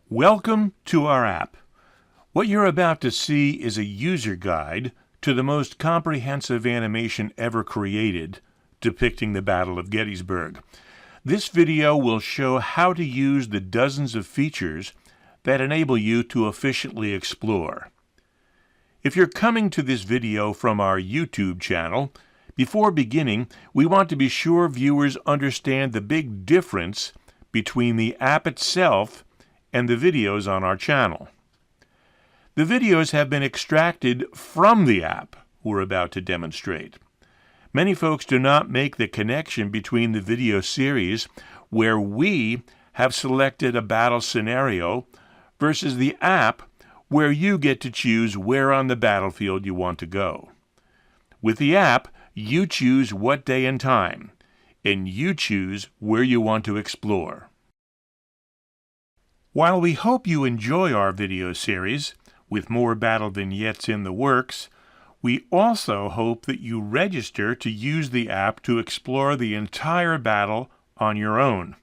Welcome to our app. What you're about to see is a user guide to the most comprehensive animation ever created, depicting the Battle of Gettysburg. This video will show how to use the dozens of features that enable you to efficiently explore. If you're coming to this video from our YouTube channel, before beginning, we want to be sure viewers understand the big difference between the app itself and the videos on our channel. The videos have been extracted from the app we're about to demonstrate. Many folks do not make the connection between the video series where we have selected a battle scenario versus the app where you get to choose where on the battlefield you want to go. With the app, you choose what day and time, and you choose where you want to explore. While we hope you enjoy our video series, with more battle vignettes in the works, we also hope that you register to use the app to explore the entire battle on your own.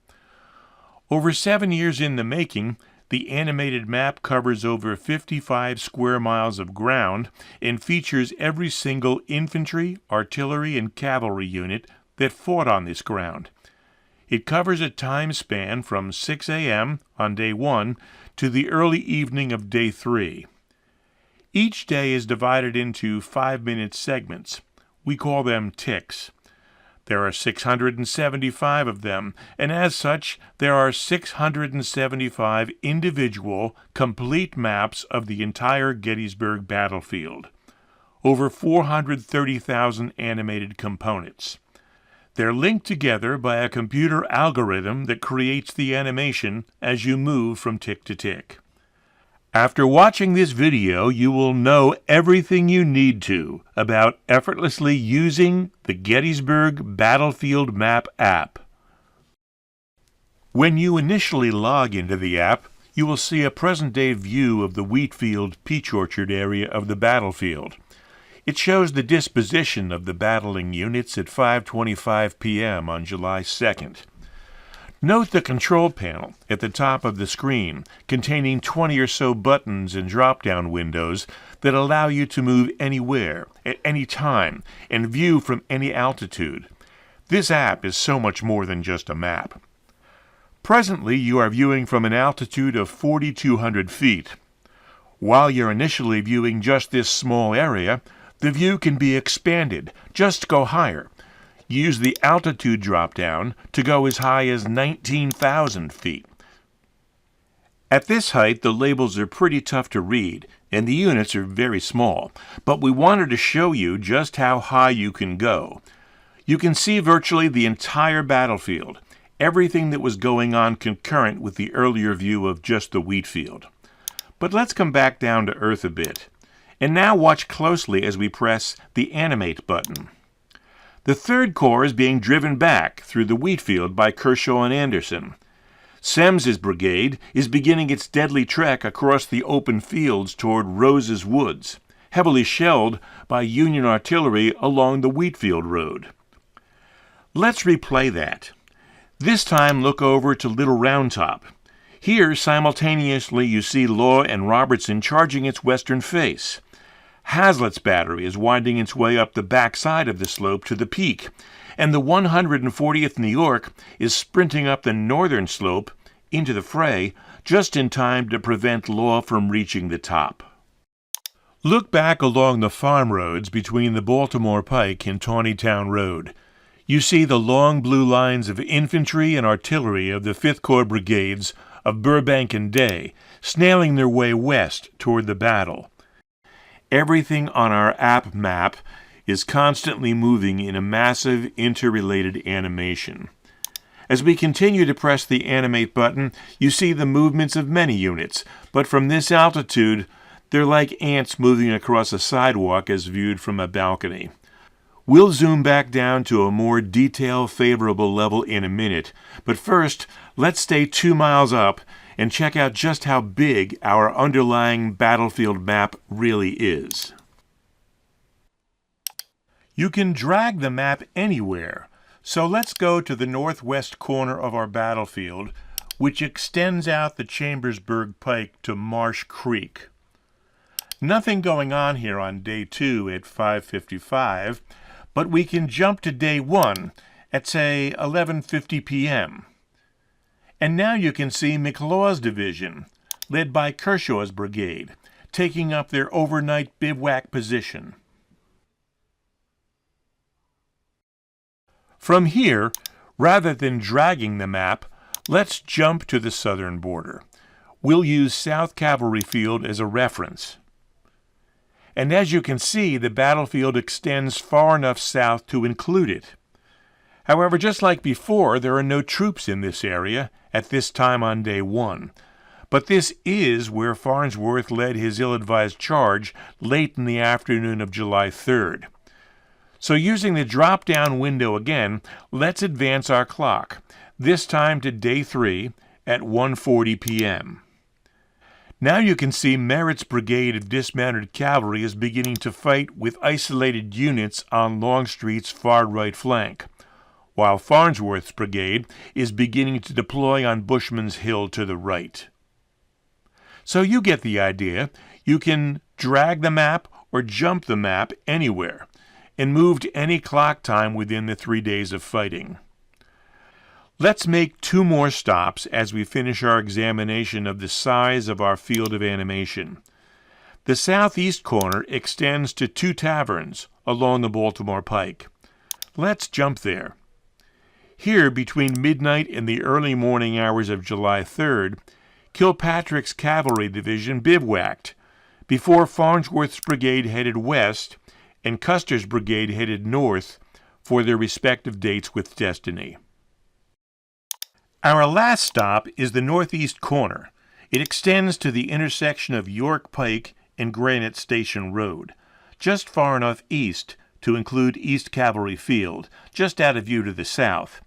Over 7 years in the making, the animated map covers over 55 square miles of ground and features every single infantry, artillery, and cavalry unit that fought on this ground. It covers a time span from 6 a.m. on day 1 to the early evening of day 3. Each day is divided into 5-minute segments. We call them ticks. There are 675 of them, and as such, there are 675 individual, complete maps of the entire Gettysburg battlefield. Over 430,000 animated components. They're linked together by a computer algorithm that creates the animation as you move from tick to tick. After watching this video, you will know everything you need to about effortlessly using the Gettysburg Battlefield Map app. When you initially log into the app, you will see a present-day view of the wheatfield peach orchard area of the battlefield. It shows the disposition of the battling units at 5:25 p.m. on July 2nd. Note the control panel at the top of the screen, containing 20 or so buttons and drop-down windows that allow you to move anywhere, at any time, and view from any altitude. This app is so much more than just a map. Presently, you are viewing from an altitude of 4,200 feet. While you're initially viewing just this small area, the view can be expanded. Just go higher. Use the altitude drop-down to go as high as 19,000 feet. At this height, the labels are pretty tough to read, and the units are very small, but we wanted to show you just how high you can go. You can see virtually the entire battlefield, everything that was going on concurrent with the earlier view of just the wheat field. But let's come back down to earth a bit. And now watch closely as we press the Animate button. The 3rd Corps is being driven back through the wheat field by Kershaw and Anderson. Semmes's brigade is beginning its deadly trek across the open fields toward Rose's Woods, heavily shelled by Union artillery along the Wheatfield Road. Let's replay that. This time look over to Little Round Top. Here, simultaneously, you see Law and Robertson charging its western face. Hazlett's battery is winding its way up the back side of the slope to the peak, and the 140th New York is sprinting up the northern slope into the fray just in time to prevent Law from reaching the top. Look back along the farm roads between the Baltimore Pike and Taneytown Road. You see the long blue lines of infantry and artillery of the 5th Corps brigades of Burbank and Day, snailing their way west toward the battle. Everything on our app map is constantly moving in a massive interrelated animation. As we continue to press the Animate button, you see the movements of many units, but from this altitude, they're like ants moving across a sidewalk as viewed from a balcony. We'll zoom back down to a more detail-favorable level in a minute, but first, let's stay 2 miles up and check out just how big our underlying battlefield map really is. You can drag the map anywhere, so let's go to the northwest corner of our battlefield, which extends out the Chambersburg Pike to Marsh Creek. Nothing going on here on day 2 at 5:55, but we can jump to day 1 at, say, 11:50 p.m. And now you can see McLaw's division, led by Kershaw's brigade, taking up their overnight bivouac position. From here, rather than dragging the map, let's jump to the southern border. We'll use South Cavalry Field as a reference. And as you can see, the battlefield extends far enough south to include it. However, just like before, there are no troops in this area at this time on day 1. But this is where Farnsworth led his ill-advised charge late in the afternoon of July 3rd. So using the drop-down window again, let's advance our clock, this time to day 3 at 1:40 p.m. Now you can see Merritt's brigade of dismounted cavalry is beginning to fight with isolated units on Longstreet's far right flank, while Farnsworth's brigade is beginning to deploy on Bushman's Hill to the right. So you get the idea. You can drag the map or jump the map anywhere and move to any clock time within the 3 days of fighting. Let's make 2 more stops as we finish our examination of the size of our field of animation. The southeast corner extends to 2 taverns along the Baltimore Pike. Let's jump there. Here, between midnight and the early morning hours of July 3rd, Kilpatrick's cavalry division bivouacked, before Farnsworth's brigade headed west and Custer's brigade headed north for their respective dates with destiny. Our last stop is the northeast corner. It extends to the intersection of York Pike and Granite Station Road, just far enough east to include East Cavalry Field, just out of view to the south.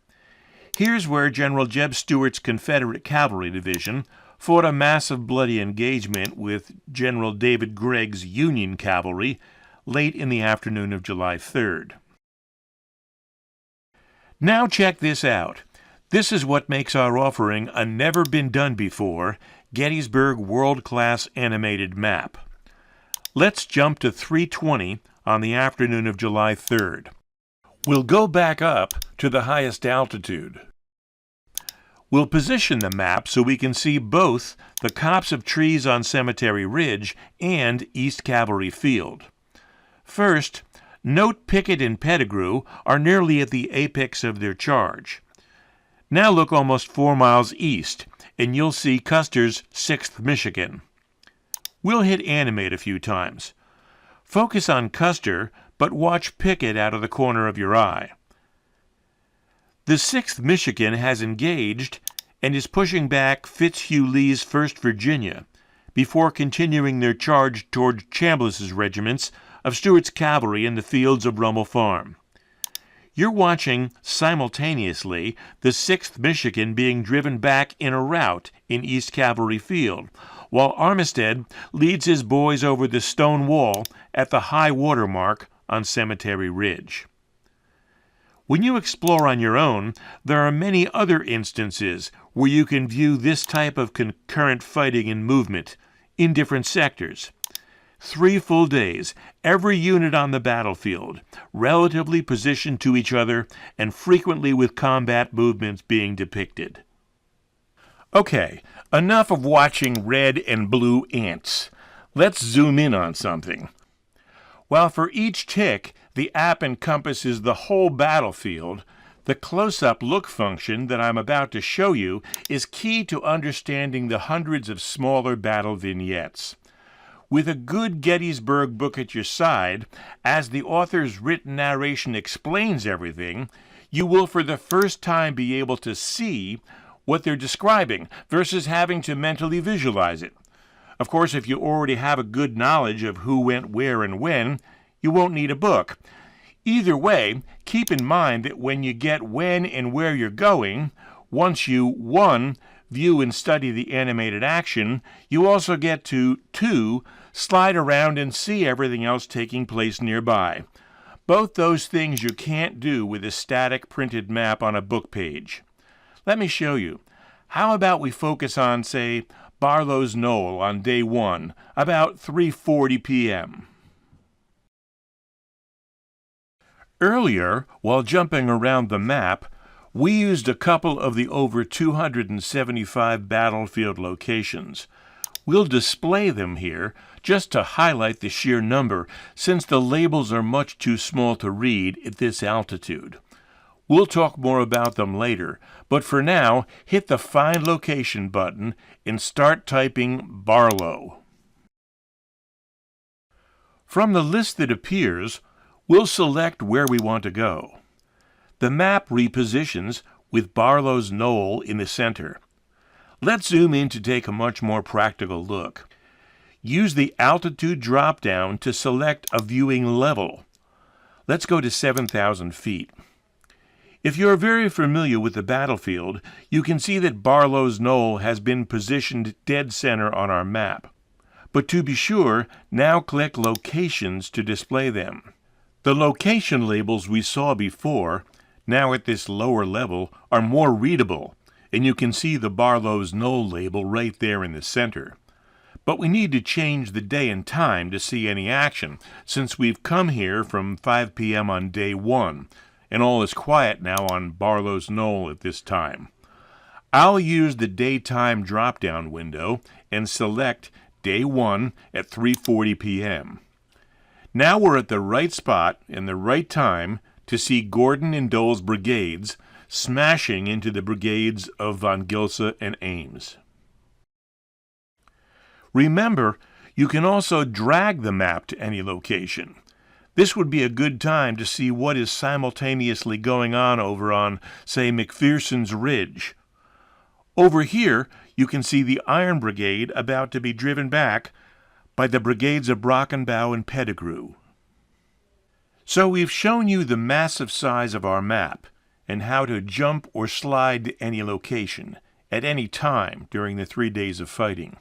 Here's where General Jeb Stuart's Confederate Cavalry Division fought a massive bloody engagement with General David Gregg's Union Cavalry late in the afternoon of July 3rd. Now check this out. This is what makes our offering a never-been-done-before Gettysburg world-class animated map. Let's jump to 3:20 on the afternoon of July 3rd. We'll go back up to the highest altitude. We'll position the map so we can see both the copse of trees on Cemetery Ridge and East Cavalry Field. First, note Pickett and Pettigrew are nearly at the apex of their charge. Now look almost 4 miles east, and you'll see Custer's 6th Michigan. We'll hit animate a few times. Focus on Custer, but watch Pickett out of the corner of your eye. The 6th Michigan has engaged and is pushing back Fitzhugh Lee's 1st Virginia before continuing their charge toward Chambliss's regiments of Stuart's cavalry in the fields of Rummel Farm. You're watching simultaneously the 6th Michigan being driven back in a rout in East Cavalry Field, while Armistead leads his boys over the stone wall at the high water mark on Cemetery Ridge. When you explore on your own, there are many other instances where you can view this type of concurrent fighting and movement in different sectors. 3 full days, every unit on the battlefield, relatively positioned to each other and frequently with combat movements being depicted. Okay, enough of watching red and blue ants. Let's zoom in on something. While for each tick, the app encompasses the whole battlefield, the close-up look function that I'm about to show you is key to understanding the hundreds of smaller battle vignettes. With a good Gettysburg book at your side, as the author's written narration explains everything, you will for the first time be able to see what they're describing versus having to mentally visualize it. Of course, if you already have a good knowledge of who went where and when, you won't need a book. Either way, keep in mind that when you get when and where you're going, once you, 1, view and study the animated action, you also get to, 2, slide around and see everything else taking place nearby. Both those things you can't do with a static printed map on a book page. Let me show you. How about we focus on, say, Barlow's Knoll on day 1, about 3:40 p.m.? Earlier, while jumping around the map, we used a couple of the over 275 battlefield locations. We'll display them here just to highlight the sheer number, since the labels are much too small to read at this altitude. We'll talk more about them later, but for now, hit the Find Location button and start typing Barlow. From the list that appears, we'll select where we want to go. The map repositions with Barlow's Knoll in the center. Let's zoom in to take a much more practical look. Use the altitude drop-down to select a viewing level. Let's go to 7,000 feet. If you're very familiar with the battlefield, you can see that Barlow's Knoll has been positioned dead center on our map. But to be sure, now click Locations to display them. The location labels we saw before, now at this lower level, are more readable, and you can see the Barlow's Knoll label right there in the center. But we need to change the day and time to see any action, since we've come here from 5 p.m. on day 1, and all is quiet now on Barlow's Knoll at this time. I'll use the daytime drop-down window and select day 1 at 3:40 p.m. Now we're at the right spot and the right time to see Gordon and Dole's brigades smashing into the brigades of von Gilsa and Ames. Remember, you can also drag the map to any location. This would be a good time to see what is simultaneously going on over on, say, McPherson's Ridge. Over here, you can see the Iron Brigade about to be driven back by the brigades of Brockenbow and Pettigrew. So we've shown you the massive size of our map and how to jump or slide to any location at any time during the 3 days of fighting.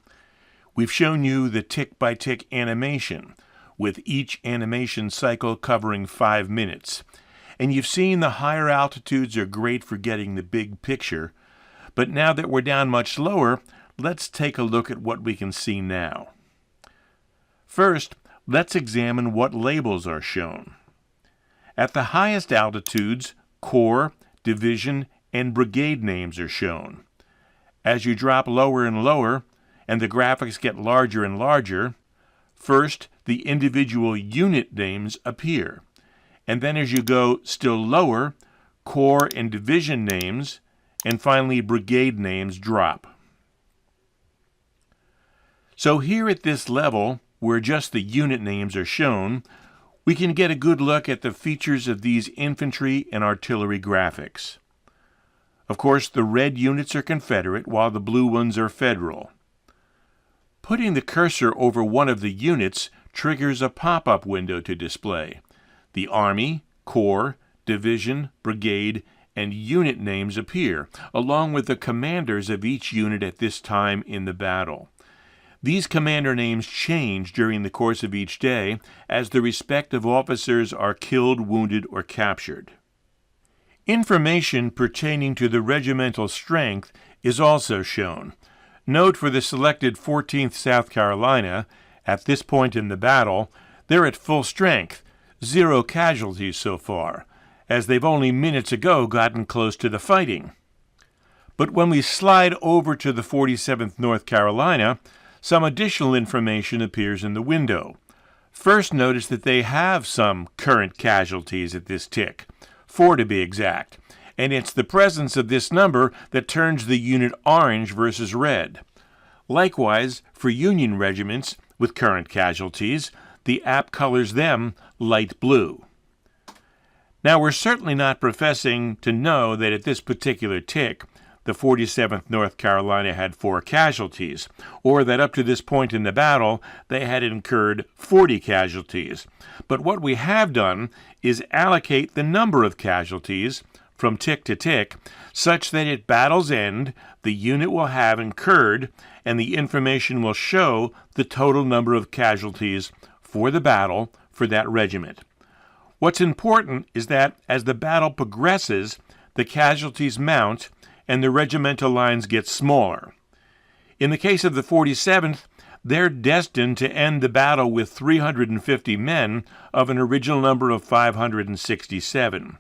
We've shown you the tick-by-tick animation, with each animation cycle covering 5 minutes. And you've seen the higher altitudes are great for getting the big picture. But now that we're down much lower, let's take a look at what we can see now. First, let's examine what labels are shown. At the highest altitudes, corps, division, and brigade names are shown. As you drop lower and lower, and the graphics get larger and larger, first the individual unit names appear, and then as you go still lower, corps and division names, and finally brigade names drop. So here at this level, where just the unit names are shown, we can get a good look at the features of these infantry and artillery graphics. Of course, the red units are Confederate, while the blue ones are Federal. Putting the cursor over one of the units triggers a pop-up window to display. The Army, Corps, Division, Brigade, and unit names appear, along with the commanders of each unit at this time in the battle. These commander names change during the course of each day as the respective officers are killed, wounded, or captured. Information pertaining to the regimental strength is also shown. Note for the selected 14th South Carolina, at this point in the battle, they're at full strength, 0 casualties so far, as they've only minutes ago gotten close to the fighting. But when we slide over to the 47th North Carolina, some additional information appears in the window. First, notice that they have some current casualties at this tick, 4 to be exact, and it's the presence of this number that turns the unit orange versus red. Likewise, for Union regiments with current casualties, the app colors them light blue. Now, we're certainly not professing to know that at this particular tick, the 47th North Carolina had 4 casualties, or that up to this point in the battle, they had incurred 40 casualties. But what we have done is allocate the number of casualties from tick to tick, such that at battle's end, the unit will have incurred, and the information will show the total number of casualties for the battle for that regiment. What's important is that as the battle progresses, the casualties mount, and the regimental lines get smaller. In the case of the 47th, they're destined to end the battle with 350 men of an original number of 567.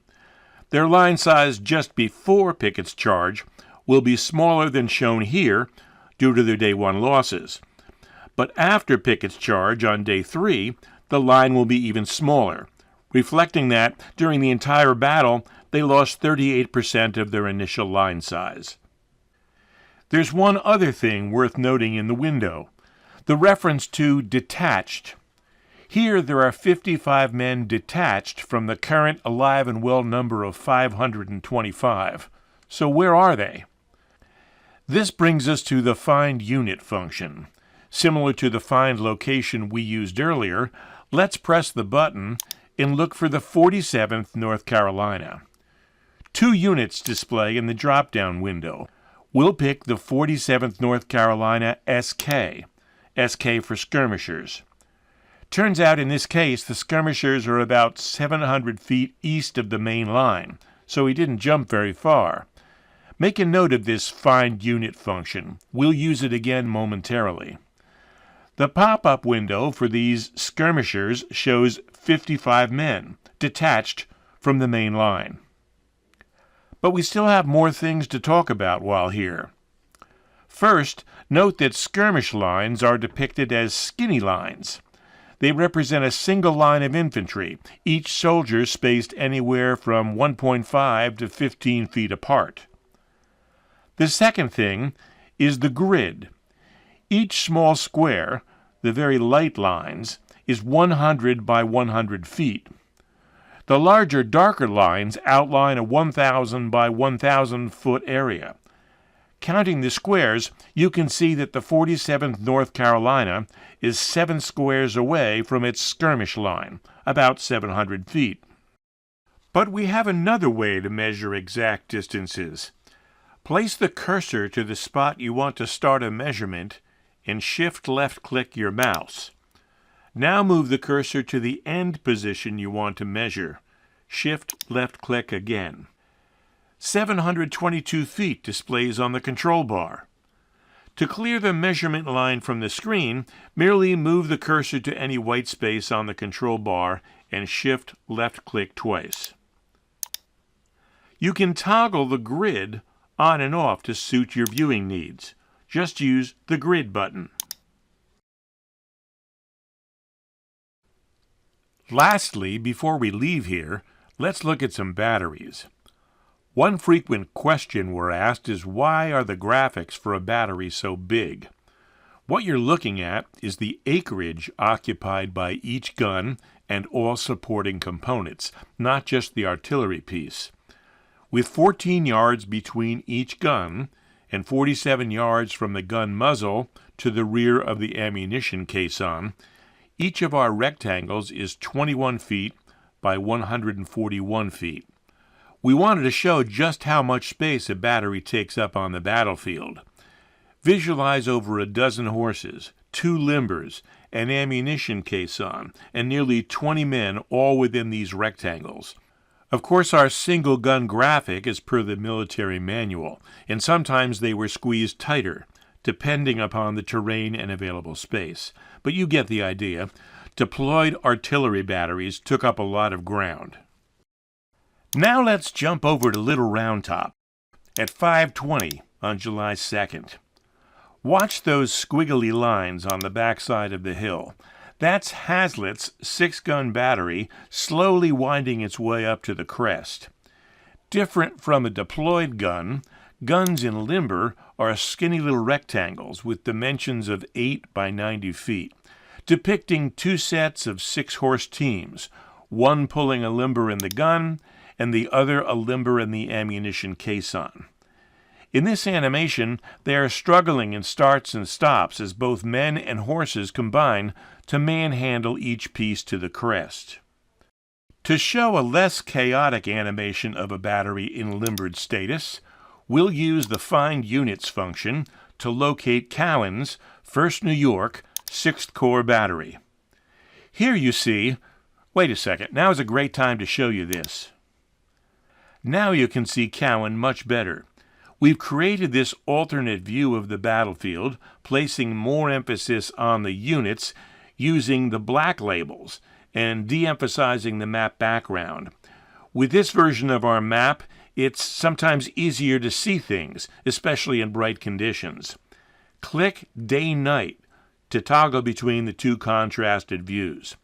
Their line size just before Pickett's charge will be smaller than shown here due to their Day 1 losses. But after Pickett's charge on Day 3, the line will be even smaller, reflecting that during the entire battle they lost 38% of their initial line size. There's one other thing worth noting in the window, the reference to detached. Here there are 55 men detached from the current alive and well number of 525. So where are they? This brings us to the find unit function. Similar to the find location we used earlier, let's press the button and look for the 47th North Carolina. 2 units display in the drop-down window. We'll pick the 47th North Carolina SK. SK for skirmishers. Turns out in this case the skirmishers are about 700 feet east of the main line, so he didn't jump very far. Make a note of this find unit function. We'll use it again momentarily. The pop-up window for these skirmishers shows 55 men, detached from the main line. But we still have more things to talk about while here. First, note that skirmish lines are depicted as skinny lines. They represent a single line of infantry, each soldier spaced anywhere from 1.5 to 15 feet apart. The second thing is the grid. Each small square, the very light lines, is 100 by 100 feet. The larger, darker lines outline a 1,000 by 1,000 foot area. Counting the squares, you can see that the 47th North Carolina is 7 squares away from its skirmish line, about 700 feet. But we have another way to measure exact distances. Place the cursor to the spot you want to start a measurement and shift left-click your mouse. Now move the cursor to the end position you want to measure. Shift left-click again. 722 feet displays on the control bar. To clear the measurement line from the screen, merely move the cursor to any white space on the control bar and shift left-click twice. You can toggle the grid on and off to suit your viewing needs. Just use the grid button. Lastly, before we leave here, let's look at some batteries. One frequent question we're asked is why are the graphics for a battery so big? What you're looking at is the acreage occupied by each gun and all supporting components, not just the artillery piece. With 14 yards between each gun and 47 yards from the gun muzzle to the rear of the ammunition caisson, each of our rectangles is 21 feet by 141 feet. We wanted to show just how much space a battery takes up on the battlefield. Visualize over a dozen horses, 2 limbers, an ammunition caisson, and nearly 20 men all within these rectangles. Of course, our single-gun graphic is per the military manual, and sometimes they were squeezed tighter, depending upon the terrain and available space. But you get the idea. Deployed artillery batteries took up a lot of ground. Now let's jump over to Little Round Top at 5:20 on July 2nd. Watch those squiggly lines on the backside of the hill. That's Hazlitt's 6-gun battery slowly winding its way up to the crest. Different from a deployed gun, guns in limber are skinny little rectangles with dimensions of 8 by 90 feet, depicting 2 sets of 6-horse teams, one pulling a limber in the gun and the other a limber in the ammunition caisson. In this animation, they are struggling in starts and stops as both men and horses combine to manhandle each piece to the crest. To show a less chaotic animation of a battery in limbered status, we'll use the Find Units function to locate Cowan's 1st New York 6th Corps Battery. Here you see, wait a second, now is a great time to show you this. Now you can see Cowan much better. We've created this alternate view of the battlefield, placing more emphasis on the units using the black labels and de-emphasizing the map background. With this version of our map, it's sometimes easier to see things, especially in bright conditions. Click Day-Night to toggle between the two contrasted views.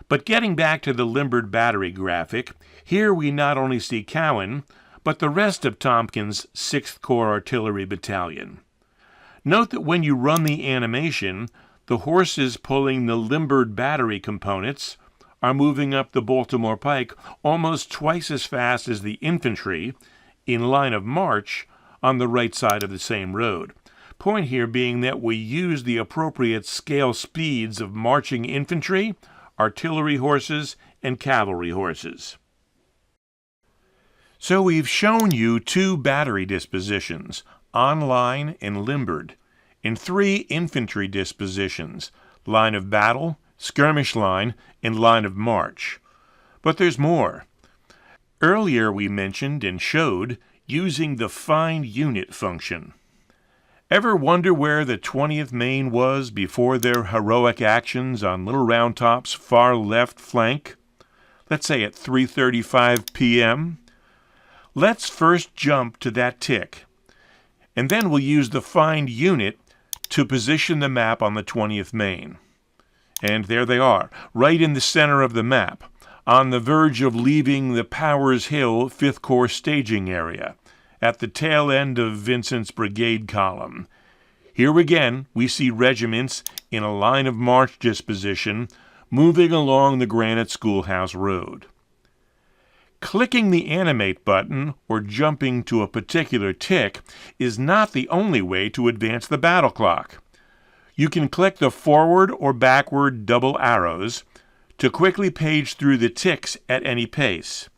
But getting back to the Limbered Battery graphic, here we not only see Cowan, but the rest of Tompkins' 6th Corps Artillery Battalion. Note that when you run the animation, the horses pulling the Limbered Battery components are moving up the Baltimore Pike almost twice as fast as the infantry in line of march on the right side of the same road. Point here being that we use the appropriate scale speeds of marching infantry, artillery horses, and cavalry horses. So we've shown you 2 battery dispositions, on-line and limbered, and 3 infantry dispositions, line of battle, skirmish line, and line of march. But there's more. Earlier we mentioned and showed using the find unit function. Ever wonder where the 20th Maine was before their heroic actions on Little Round Top's far left flank? Let's say at 3:35 p.m. Let's first jump to that tick, and then we'll use the find unit to position the map on the 20th Maine. And there they are, right in the center of the map, on the verge of leaving the Powers Hill 5th Corps staging area, at the tail end of Vincent's brigade column. Here again, we see regiments in a line of march disposition moving along the Granite Schoolhouse Road. Clicking the Animate button or jumping to a particular tick is not the only way to advance the battle clock. You can click the forward or backward double arrows to quickly page through the ticks at any pace.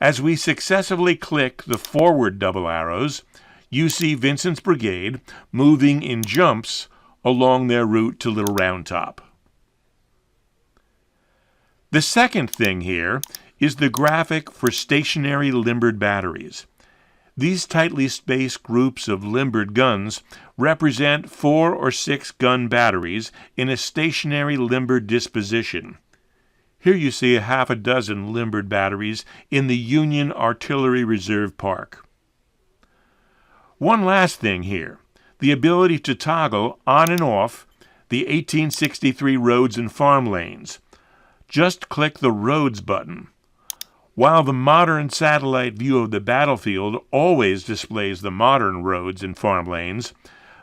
As we successively click the forward double arrows, you see Vincent's brigade moving in jumps along their route to Little Round Top. The second thing here is the graphic for stationary limbered batteries. These tightly spaced groups of limbered guns represent 4 or 6 gun batteries in a stationary limbered disposition. Here you see a half a dozen limbered batteries in the Union Artillery Reserve Park. One last thing here, the ability to toggle on and off the 1863 roads and farm lanes. Just click the Roads button. While the modern satellite view of the battlefield always displays the modern roads and farm lanes,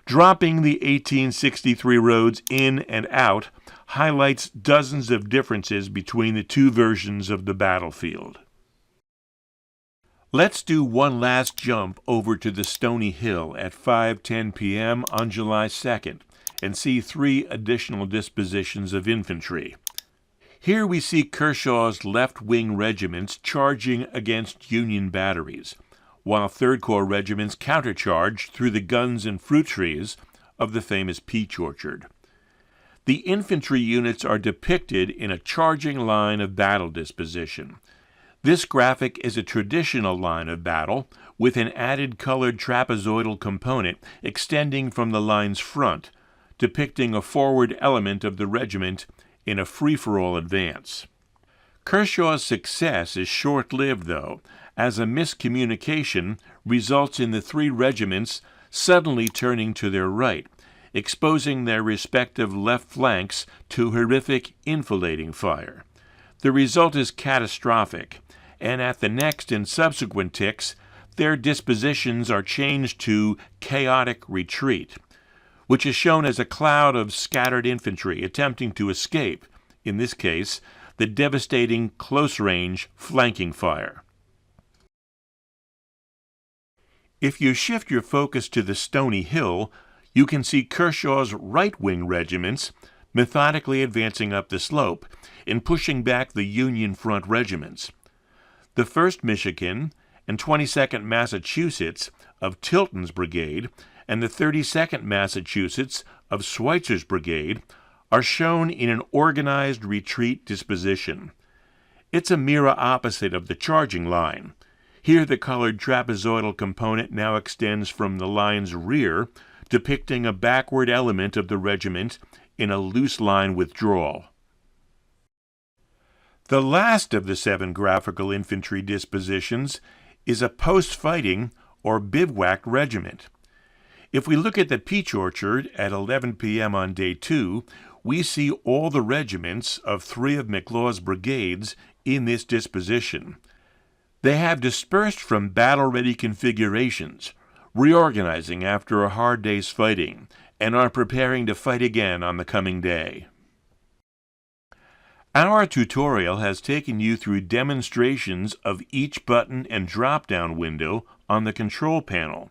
dropping the 1863 roads in and out highlights dozens of differences between the 2 versions of the battlefield. Let's do one last jump over to the Stony Hill at 5:10 p.m. on July 2nd and see 3 additional dispositions of infantry. Here we see Kershaw's left-wing regiments charging against Union batteries, while 3rd Corps regiments countercharge through the guns and fruit trees of the famous peach orchard. The infantry units are depicted in a charging line of battle disposition. This graphic is a traditional line of battle with an added colored trapezoidal component extending from the line's front, depicting a forward element of the regiment in a free-for-all advance. Kershaw's success is short-lived, though, as a miscommunication results in the 3 regiments suddenly turning to their right, exposing their respective left flanks to horrific enfilading fire. The result is catastrophic, and at the next and subsequent ticks, their dispositions are changed to chaotic retreat, which is shown as a cloud of scattered infantry attempting to escape, in this case, the devastating close-range flanking fire. If you shift your focus to the Stony Hill, you can see Kershaw's right-wing regiments methodically advancing up the slope and pushing back the Union front regiments. The 1st Michigan and 22nd Massachusetts of Tilton's brigade and the 32nd Massachusetts of Schweitzer's brigade are shown in an organized retreat disposition. It's a mirror opposite of the charging line. Here the colored trapezoidal component now extends from the line's rear, depicting a backward element of the regiment in a loose line withdrawal. The last of the 7 graphical infantry dispositions is a post-fighting or bivouacked regiment. If we look at the peach orchard at 11 p.m. on day 2, we see all the regiments of 3 of McLaw's brigades in this disposition. They have dispersed from battle-ready configurations, reorganizing after a hard day's fighting, and are preparing to fight again on the coming day. Our tutorial has taken you through demonstrations of each button and drop-down window on the control panel,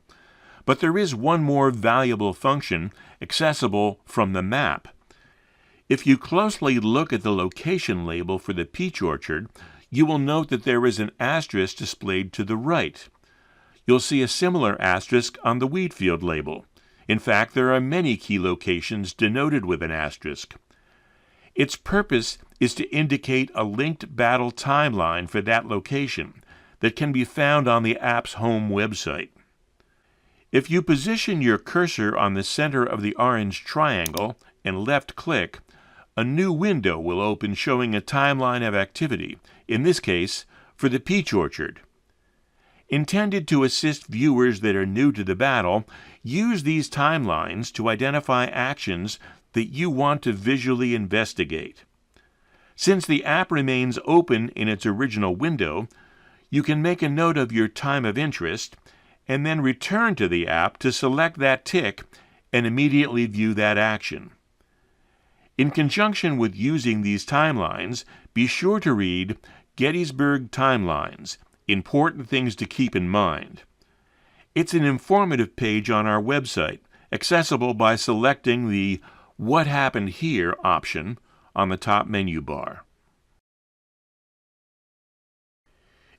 but there is one more valuable function accessible from the map. If you closely look at the location label for the peach orchard, you will note that there is an asterisk displayed to the right. You'll see a similar asterisk on the wheat field label. In fact, there are many key locations denoted with an asterisk. Its purpose is to indicate a linked battle timeline for that location that can be found on the app's home website. If you position your cursor on the center of the orange triangle and left-click, a new window will open showing a timeline of activity, in this case, for the peach orchard. Intended to assist viewers that are new to the battle, use these timelines to identify actions that you want to visually investigate. Since the app remains open in its original window, you can make a note of your time of interest and then return to the app to select that tick and immediately view that action. In conjunction with using these timelines, be sure to read Gettysburg Timelines, Important Things to Keep in Mind. It's an informative page on our website, accessible by selecting the What Happened Here option on the top menu bar.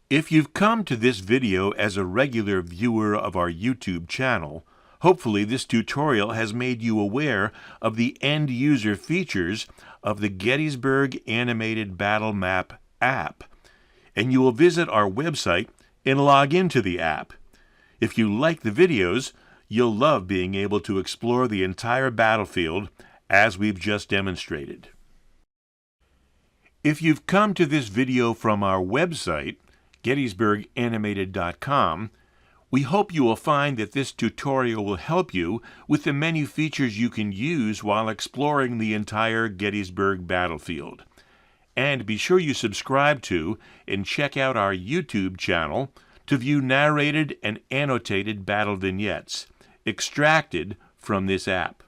If you've come to this video as a regular viewer of our YouTube channel, hopefully this tutorial has made you aware of the end-user features of the Gettysburg Animated Battle Map app, and you will visit our website and log into the app. If you like the videos, you'll love being able to explore the entire battlefield as we've just demonstrated. If you've come to this video from our website, gettysburganimated.com, we hope you will find that this tutorial will help you with the many features you can use while exploring the entire Gettysburg battlefield. And be sure you subscribe to and check out our YouTube channel to view narrated and annotated battle vignettes extracted from this app.